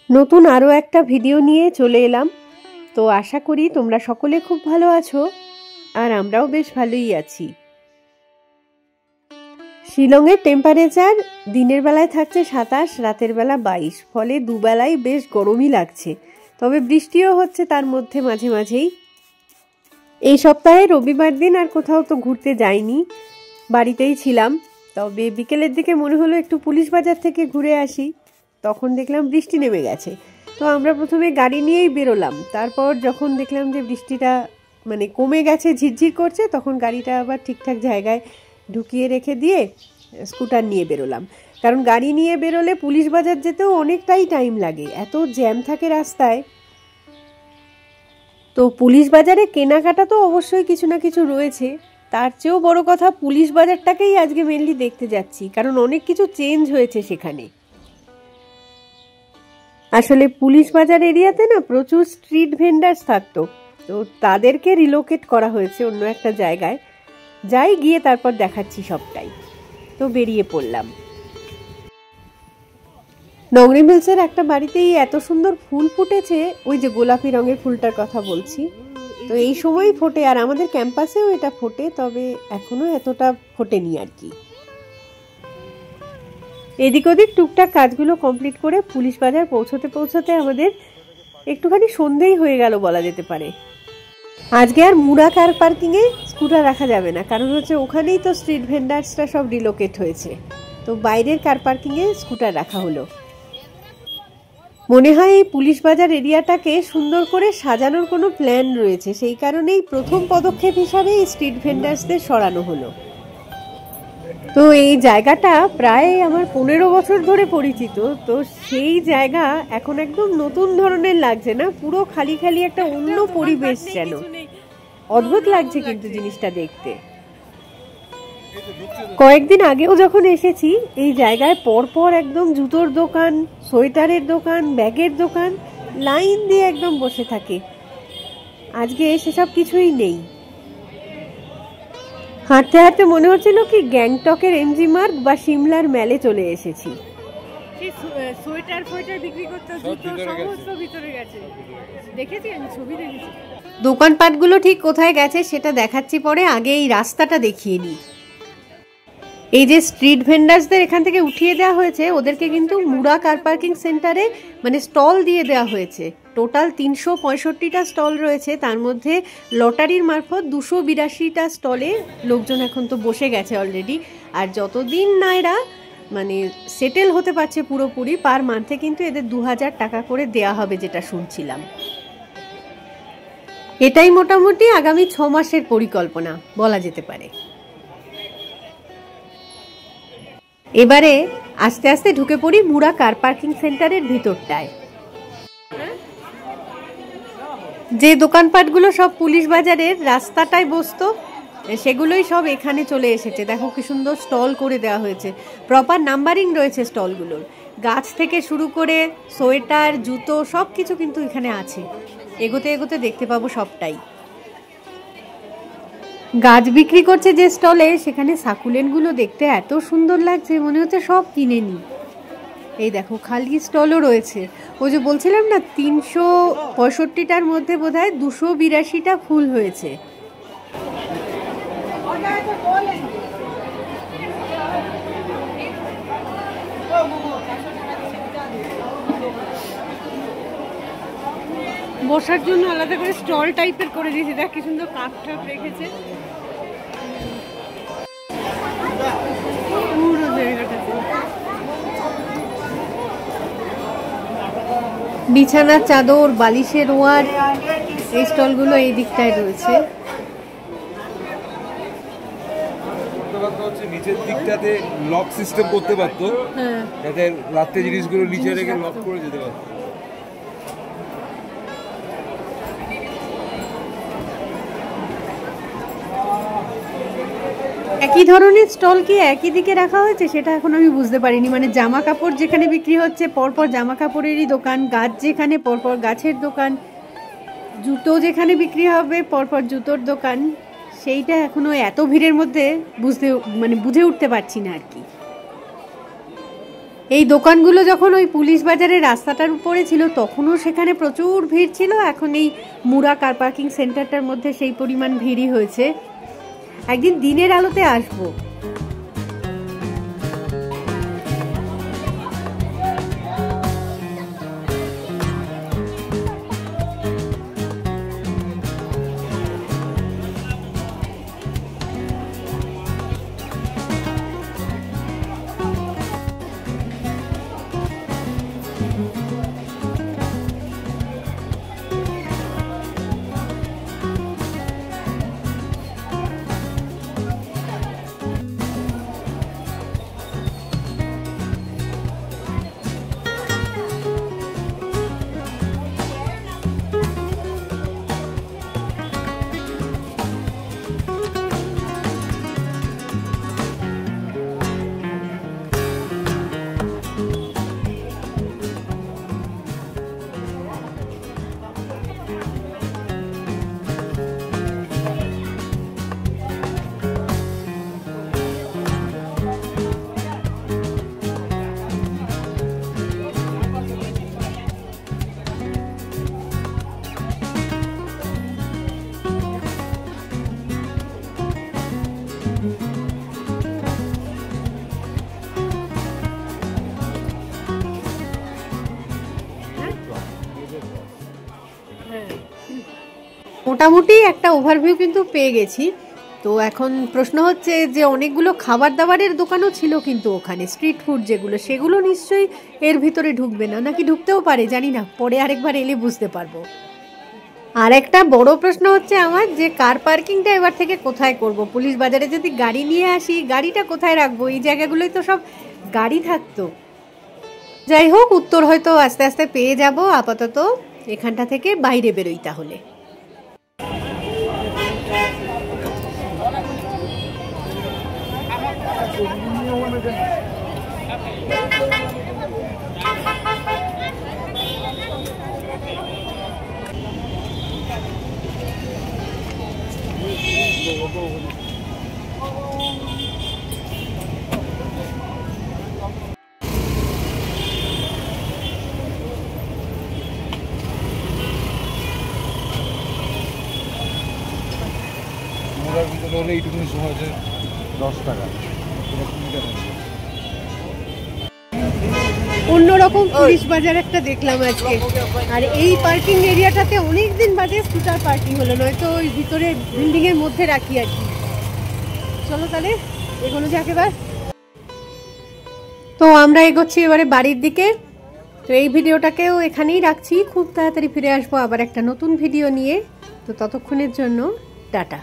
নতুন আরও একটা ভিডিও নিয়ে চলে এলাম। তো আশা করি তোমরা সকলে খুব ভালো আছো, আর আমরাও বেশ ভালোই আছি। শিলংয়ের টেম্পারেচার দিনের বেলায় থাকছে 27, রাতের বেলা 22, ফলে দুবেলায় বেশ গরমই লাগছে। তবে বৃষ্টিও হচ্ছে তার মধ্যে মাঝে মাঝেই। এই সপ্তাহে রবিবার দিন আর কোথাও তো ঘুরতে যাইনি, বাড়িতেই ছিলাম। তবে বিকেলের দিকে মনে হলো একটু পুলিশ বাজার থেকে ঘুরে আসি, তখন দেখলাম বৃষ্টি নেমে গেছে। তো আমরা প্রথমে গাড়ি নিয়েই বেরোলাম, তারপর যখন দেখলাম যে বৃষ্টিটা কমে গেছে, ঝিরঝির করছে, তখন গাড়িটা আবার ঠিকঠাক জায়গায় ঢুকিয়ে রেখে দিয়ে স্কুটার নিয়ে বেরোলাম। কারণ গাড়ি নিয়ে বেরোলে পুলিশ বাজার যেতেও অনেকটাই টাইম লাগে, এত জ্যাম থাকে রাস্তায়। তো পুলিশ বাজারে কেনাকাটা তো অবশ্যই কিছু না কিছু রয়েছে, তার চেয়েও বড় কথা পুলিশ বাজারটাকেই আজকে মেনলি দেখতে যাচ্ছি, কারণ অনেক কিছু চেঞ্জ হয়েছে সেখানে। আসলে পুলিশ বাজার এরিয়াতে না প্রচুর স্ট্রিট ভেন্ডার্স থাকতো, তো তাদেরকে রিলোকেট করা হয়েছে অন্য একটা জায়গায়। যাই গিয়ে তারপর দেখাচ্ছি সবটাই। তো বেরিয়ে পড়লাম। নংরি মিলসের একটা বাড়িতেই এত সুন্দর ফুল ফুটেছে, ওই যে গোলাপি রঙের ফুলটার কথা বলছি। তো এই সময়ই ফোটে, আর আমাদের ক্যাম্পাসেও এটা ফোটে, তবে এখনো এতটা ফোটেনি আর কি। এদিক ওদিক টুকটাক কাজগুলো কমপ্লিট করে পুলিশ বাজার পৌঁছতে পৌঁছতে আমাদের একটুখানি সন্ধেই হয়ে গেল বলা যেতে পারে। আজকে আর মুড়া কার পার্কিংয়ে স্কুটার রাখা যাবে না, কারণ হচ্ছে ওখানেই তো স্ট্রিট ভেন্ডার্সরা সব রিলোকেট হয়েছে। তো বাইরের কার পার্কিংয়ে স্কুটার রাখা হলো। মনে হয় এই পুলিশ বাজার এরিয়াটাকে সুন্দর করে সাজানোর কোনো প্ল্যান রয়েছে, সেই কারণেই প্রথম পদক্ষেপ হিসাবে এই স্ট্রিট ভেন্ডার্সদের সরানো হলো। তো এই জায়গাটা প্রায় আমার 15 বছর ধরে পরিচিত, তো সেই জায়গা এখন একদম নতুন ধরনের লাগছে না, পুরো খালি খালি একটা অন্য পরিবেশ যেন। অদ্ভুত লাগছে কিন্তু জিনিসটা দেখতে। কয়েকদিন আগেও যখন এসেছি এই জায়গায় পরপর একদম জুতোর দোকান, সোয়েটারের দোকান, ব্যাগের দোকান লাইন দিয়ে একদম বসে থাকে। আজকে সেসব কিছুই নেই। হাঁটতে হাঁটতে মনে হচ্ছিল কি গ্যাংটকের এমজি মার্গ বা সিমলার মেলে চলে এসেছি। সোয়েটার ফোয়েটার বিক্রি করতে সমস্ত ভিতরে গেছে, দেখেছি আমি, ছবি দেখেছি। দোকানপাটগুলো ঠিক কোথায় গেছে সেটা দেখাচ্ছি পরে, আগে এই রাস্তাটা দেখিয়ে নিই। এই যে স্ট্রিট ভেন্ডার্সদের এখান থেকে উঠিয়ে দেওয়া হয়েছে, ওদেরকে কিন্তু মুড়া কার পার্কিং সেন্টারে স্টল দিয়ে দেওয়া হয়েছে। টোটাল 365টা স্টল রয়েছে, তার মধ্যে লটারির মারফত 282টা স্টলে লোকজন এখন তো বসে গেছে অলরেডি। আর যতদিন না এরা সেটেল হতে পারছে পুরোপুরি, পার মান্থে কিন্তু এদের 2000 টাকা করে দেয়া হবে, যেটা শুনছিলাম। এটাই মোটামুটি আগামী 6 মাসের পরিকল্পনা বলা যেতে পারে। এবারে আস্তে আস্তে ঢুকে পড়ি মুড়া কার পার্কিং সেন্টারের ভিতরটায়। যে দোকানপাটগুলো সব পুলিশ বাজারের রাস্তাটায় বসতো, সেগুলোই সব এখানে চলে এসেছে। দেখো কি সুন্দর স্টল করে দেওয়া হয়েছে, প্রপার নাম্বারিং রয়েছে স্টলগুলোর। গাছ থেকে শুরু করে সোয়েটার, জুতো সব কিছু কিন্তু এখানে আছে। এগোতে এগোতে দেখতে পাবো সবটাই। গাছ বিক্রি করছে যে স্টলে, সেখানে সাকুলেন্টগুলো দেখতে এত সুন্দর লাগছে, মনে হচ্ছে সব কিনে নি। এই দেখো খালি স্টলও রয়েছে। ওই যে বলছিলাম না 365টার মধ্যে বোধহয় 282টা ফুল হয়েছে। বসার জন্য আলাদা করে স্টল টাইপের করে দিয়েছে, দেখ কি সুন্দর কাঠ ঠাপ রেখেছে পুরো জায়গাটাতে। বিছানার চাদর, বালিশের ওয়ার, এই স্টলগুলো এই দিকটায় রয়েছে। নিচের দিকটাতে লক সিস্টেম করতে পারতো, যাতে রাতে জিনিসগুলো নিচে রেখে লক করে যেতে পারতো। একই ধরনের স্টল কি একই দিকে রাখা হয়েছে সেটা এখন আমি বুঝতে পারিনি। জামা কাপড় যেখানে বিক্রি হচ্ছে পরপর জামা কাপড়েরই দোকান, গাছ যেখানে পরপর গাছের দোকান, জুতো যেখানে বিক্রি হবে পরপর জুতোর দোকান। সেইটা এখনো এত ভিড়ের মধ্যে বুঝে উঠতে পারছি না আর কি। এই দোকানগুলো যখন ওই পুলিশ বাজারের রাস্তাটার উপরে ছিল তখনও সেখানে প্রচুর ভিড় ছিল। এখন এই মুরা কার পার্কিং সেন্টারটার মধ্যে সেই পরিমাণ ভিড়ই হয়েছে। একদিন দিনের আলোতে আসবো। মোটামুটি একটা ওভারভিউ কিন্তু পেয়ে গেছি। তো এখন প্রশ্ন হচ্ছে যে অনেকগুলো খাবার দাবারের দোকানও ছিল কিন্তু ওখানে স্ট্রিট ফুড যেগুলো, সেগুলো নিশ্চয়ই এর ভিতরে ঢুকবে না, নাকি ঢুকতেও পারে জানি না, পরে আরেকবার এলে বুঝতে পারবো। আর একটা বড় প্রশ্ন হচ্ছে আমার যে কার পার্কিংটা এবার থেকে কোথায় করব। পুলিশ বাজারে যদি গাড়ি নিয়ে আসি, গাড়িটা কোথায় রাখবো? এই জায়গাগুলোই তো সব গাড়ি থাকতো। যাই হোক, উত্তর হয়তো আস্তে আস্তে পেয়ে যাব। আপাতত এখানটা থেকে বাইরে বেরোই তাহলে। এইটুকুনি সময় আছে 10 টাকা। অন্যরকম পুলিশ বাজার একটা দেখলাম আজকে। আর এই পার্কিং এরিয়াটাতে অনেকদিন বাদে স্কুটার পার্কিং হলো, নয়তো ওই ভিতরে বিল্ডিং এর মধ্যে রাখি আর কি। চলো তাহলে এগোনো যাক এবার। তো আমরা এগোচ্ছি এবারে বাড়ির দিকে। তো এই ভিডিওটাকেও এখানেই রাখছি, খুব তাড়াতাড়ি ফিরে আসবো আবার একটা নতুন ভিডিও নিয়ে। তো ততক্ষণের জন্য টাটা।